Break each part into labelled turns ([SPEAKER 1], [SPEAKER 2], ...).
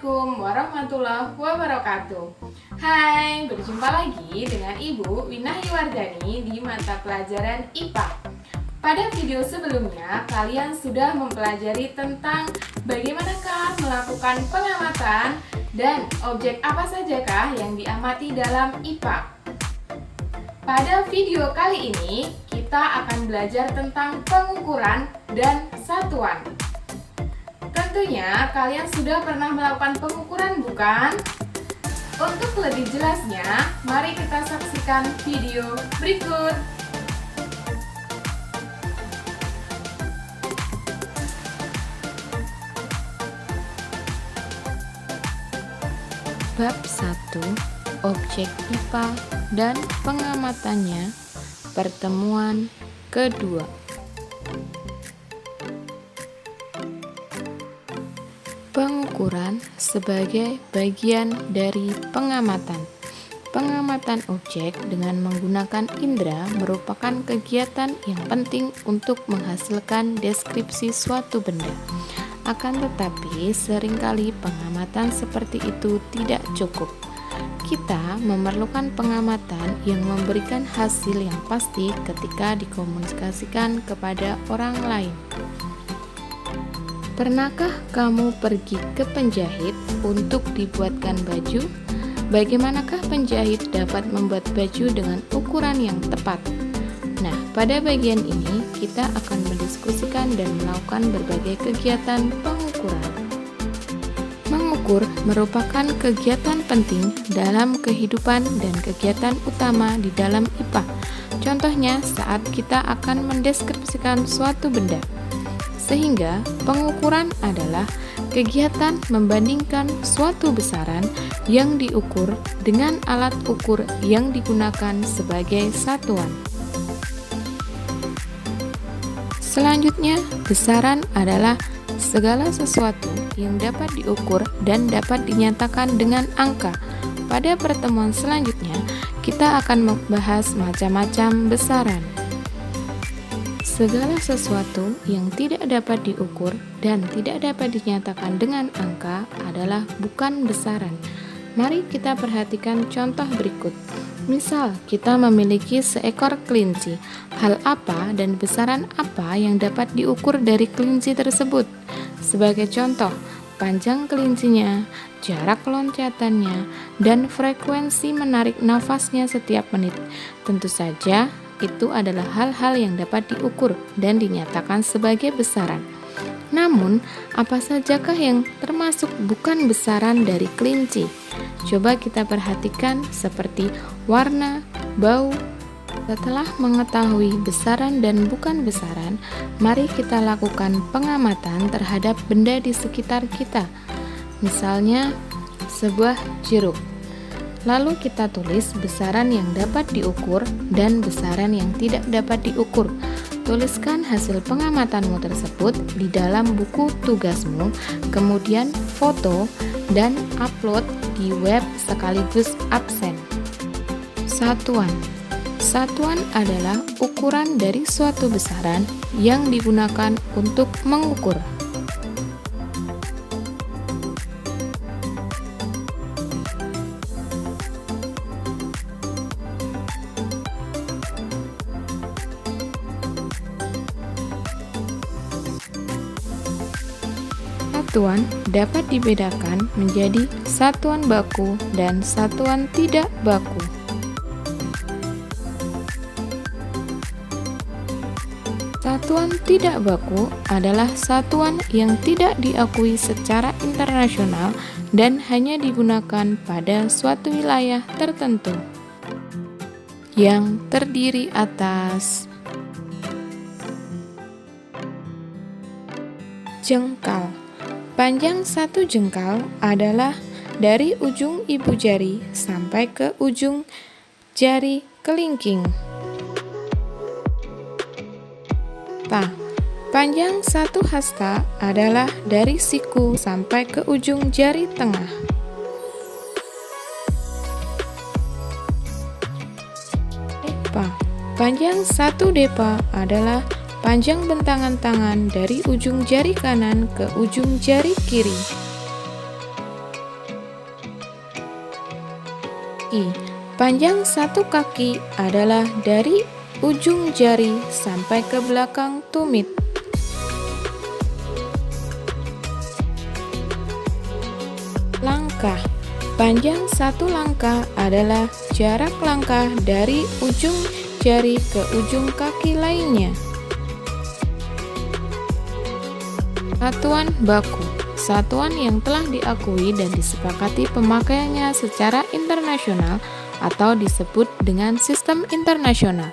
[SPEAKER 1] Assalamualaikum warahmatullahi wabarakatuh. Hai, berjumpa lagi dengan Ibu Winahyuwardani di mata pelajaran IPA. Pada video sebelumnya, kalian sudah mempelajari tentang bagaimanakah melakukan pengamatan dan objek apa sajakah yang diamati dalam IPA. Pada video kali ini, kita akan belajar tentang pengukuran dan satuan. Tentunya kalian sudah pernah melakukan pengukuran, bukan? Untuk lebih jelasnya, mari kita saksikan video berikut.
[SPEAKER 2] Bab 1. Objek IPA dan pengamatannya. Pertemuan kedua. Pengukuran sebagai bagian dari pengamatan. Pengamatan objek dengan menggunakan indera merupakan kegiatan yang penting untuk menghasilkan deskripsi suatu benda. Akan tetapi, seringkali pengamatan seperti itu tidak cukup. Kita memerlukan pengamatan yang memberikan hasil yang pasti ketika dikomunikasikan kepada orang lain. Pernahkah kamu pergi ke penjahit untuk dibuatkan baju? Bagaimanakah penjahit dapat membuat baju dengan ukuran yang tepat? Nah, pada bagian ini kita akan mendiskusikan dan melakukan berbagai kegiatan pengukuran. Mengukur merupakan kegiatan penting dalam kehidupan dan kegiatan utama di dalam IPA. Contohnya saat kita akan mendeskripsikan suatu benda. Sehingga pengukuran adalah kegiatan membandingkan suatu besaran yang diukur dengan alat ukur yang digunakan sebagai satuan. Selanjutnya, besaran adalah segala sesuatu yang dapat diukur dan dapat dinyatakan dengan angka. Pada pertemuan selanjutnya, kita akan membahas macam-macam besaran. Segala sesuatu yang tidak dapat diukur dan tidak dapat dinyatakan dengan angka adalah bukan besaran. Mari kita perhatikan contoh berikut. Misal, kita memiliki seekor kelinci. Hal apa dan besaran apa yang dapat diukur dari kelinci tersebut? Sebagai contoh, panjang kelincinya, jarak loncatannya, dan frekuensi menarik nafasnya setiap menit. Tentu saja, itu adalah hal-hal yang dapat diukur dan dinyatakan sebagai besaran. Namun, apa sajakah yang termasuk bukan besaran dari kelinci? Coba kita perhatikan seperti warna, bau. Setelah mengetahui besaran dan bukan besaran, mari kita lakukan pengamatan terhadap benda di sekitar kita. Misalnya, sebuah jeruk. Lalu kita tulis besaran yang dapat diukur dan besaran yang tidak dapat diukur. Tuliskan hasil pengamatanmu tersebut di dalam buku tugasmu, kemudian foto dan upload di web sekaligus absen. Satuan. Satuan adalah ukuran dari suatu besaran yang digunakan untuk mengukur. Satuan dapat dibedakan menjadi satuan baku dan satuan tidak baku. Satuan tidak baku adalah satuan yang tidak diakui secara internasional dan hanya digunakan pada suatu wilayah tertentu yang terdiri atas jengkal. Panjang satu jengkal adalah dari ujung ibu jari sampai ke ujung jari kelingking. Panjang satu hasta adalah dari siku sampai ke ujung jari tengah. Panjang satu depa adalah panjang bentangan tangan dari ujung jari kanan ke ujung jari kiri. I. Panjang satu kaki adalah dari ujung jari sampai ke belakang tumit. Langkah. Panjang satu langkah adalah jarak langkah dari ujung jari ke ujung kaki lainnya. Satuan baku. Satuan yang telah diakui dan disepakati pemakaiannya secara internasional atau disebut dengan sistem internasional.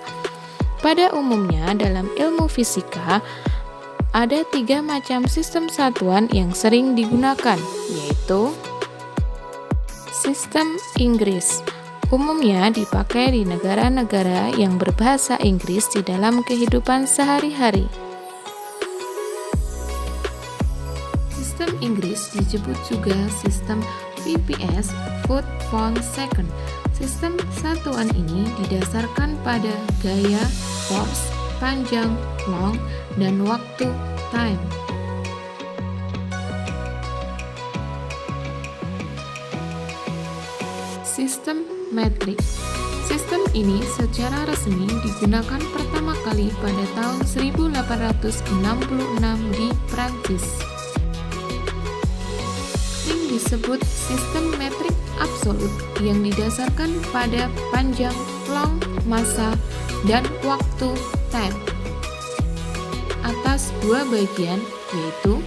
[SPEAKER 2] Pada umumnya dalam ilmu fisika, ada 3 macam sistem satuan yang sering digunakan, yaitu sistem Inggris. Umumnya dipakai di negara-negara yang berbahasa Inggris di dalam kehidupan sehari-hari. Sistem Inggris disebut juga sistem VPS, Foot Pound Second. Sistem satuan ini didasarkan pada gaya, force, panjang, long, dan waktu, time. Sistem metrik. Sistem ini secara resmi digunakan pertama kali pada tahun 1866 di Prancis. Sering disebut sistem metrik absolut yang didasarkan pada panjang, long, massa, dan waktu, time, atas 2 bagian, yaitu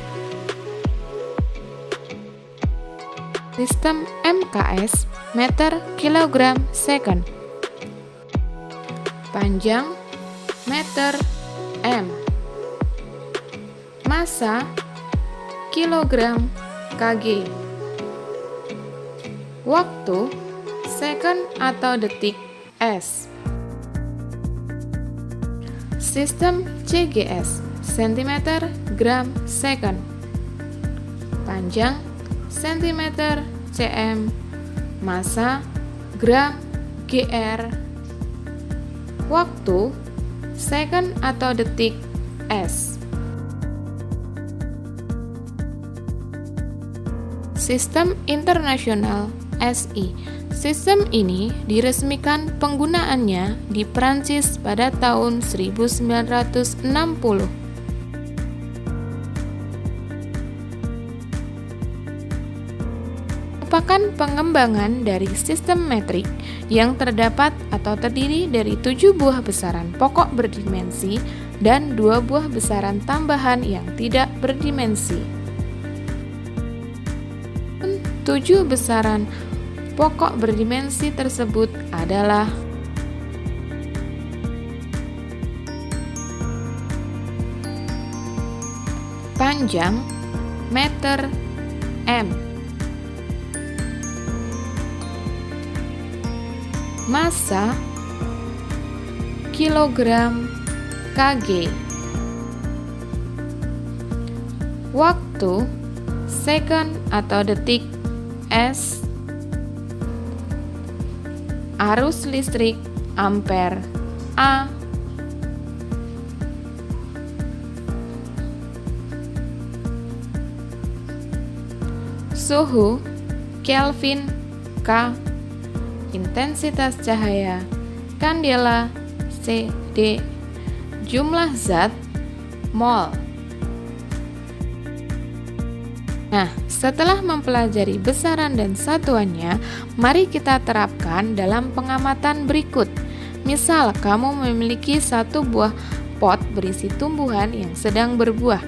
[SPEAKER 2] sistem MKS, meter, kilogram, second. Panjang, meter, M. Massa, kilogram, kg. Waktu, second atau detik, S. Sistem CGS, centimeter, gram, second. Panjang, sentimeter, cm. Massa, gram, gr. Waktu, second atau detik, s. Sistem internasional, SI. Sistem ini diresmikan penggunaannya di Prancis pada tahun 1960. Merupakan pengembangan dari sistem metrik yang terdapat atau terdiri dari 7 buah besaran pokok berdimensi dan 2 buah besaran tambahan yang tidak berdimensi. 7 besaran pokok berdimensi tersebut adalah panjang, meter, m. Massa, kilogram, kg. Waktu, second atau detik, s. Arus listrik, ampere, A. Suhu, Kelvin, K. Intensitas cahaya, kandela, CD. Jumlah zat, mol. Nah, setelah mempelajari besaran dan satuannya, mari kita terapkan dalam pengamatan berikut. Misal, kamu memiliki 1 buah pot berisi tumbuhan yang sedang berbuah.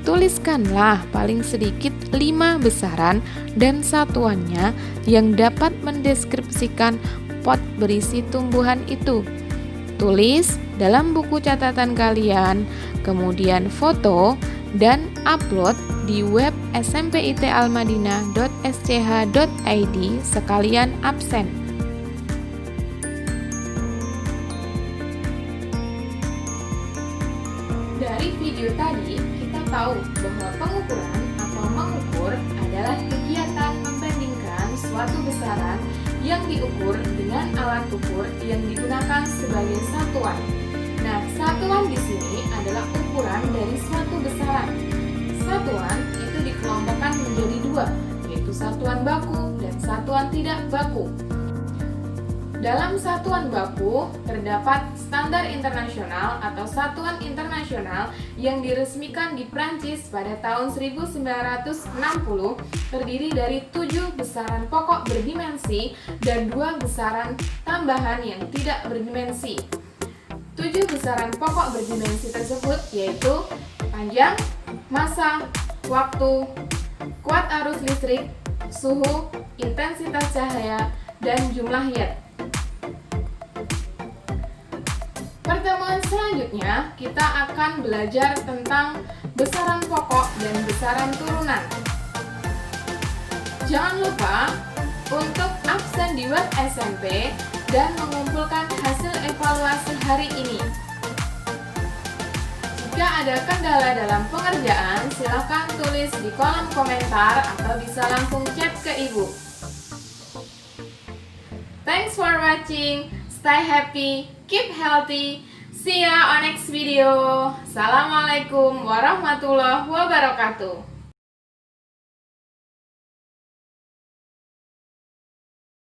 [SPEAKER 2] Tuliskanlah paling sedikit 5 besaran dan satuannya yang dapat mendeskripsikan pot berisi tumbuhan itu. Tulis dalam buku catatan kalian, kemudian foto dan upload di web smpitalmadina.sch.id sekalian absen.
[SPEAKER 1] Dari video tadi, kita tahu bahwa pengukuran atau mengukur adalah kegiatan membandingkan suatu besaran yang diukur dengan alat ukur yang digunakan sebagai satuan. Nah, satuan di sini adalah ukuran dari suatu besaran. Satuan itu dikelompokkan menjadi 2, yaitu satuan baku dan satuan tidak baku. Dalam satuan baku terdapat standar internasional atau satuan internasional yang diresmikan di Prancis pada tahun 1960, terdiri dari 7 besaran pokok berdimensi dan 2 besaran tambahan yang tidak berdimensi. 7 besaran pokok berdimensi tersebut yaitu panjang, massa, waktu, kuat arus listrik, suhu, intensitas cahaya, dan jumlah yard. Pertemuan selanjutnya, kita akan belajar tentang besaran pokok dan besaran turunan. Jangan lupa untuk absen di web SMP dan mengumpulkan hasil evaluasi hari ini. Jika ada kendala dalam pengerjaan, silakan tulis di kolom komentar atau bisa langsung chat ke Ibu. Thanks for watching. Stay happy, keep healthy. See ya on next video. Assalamualaikum warahmatullahi wabarakatuh.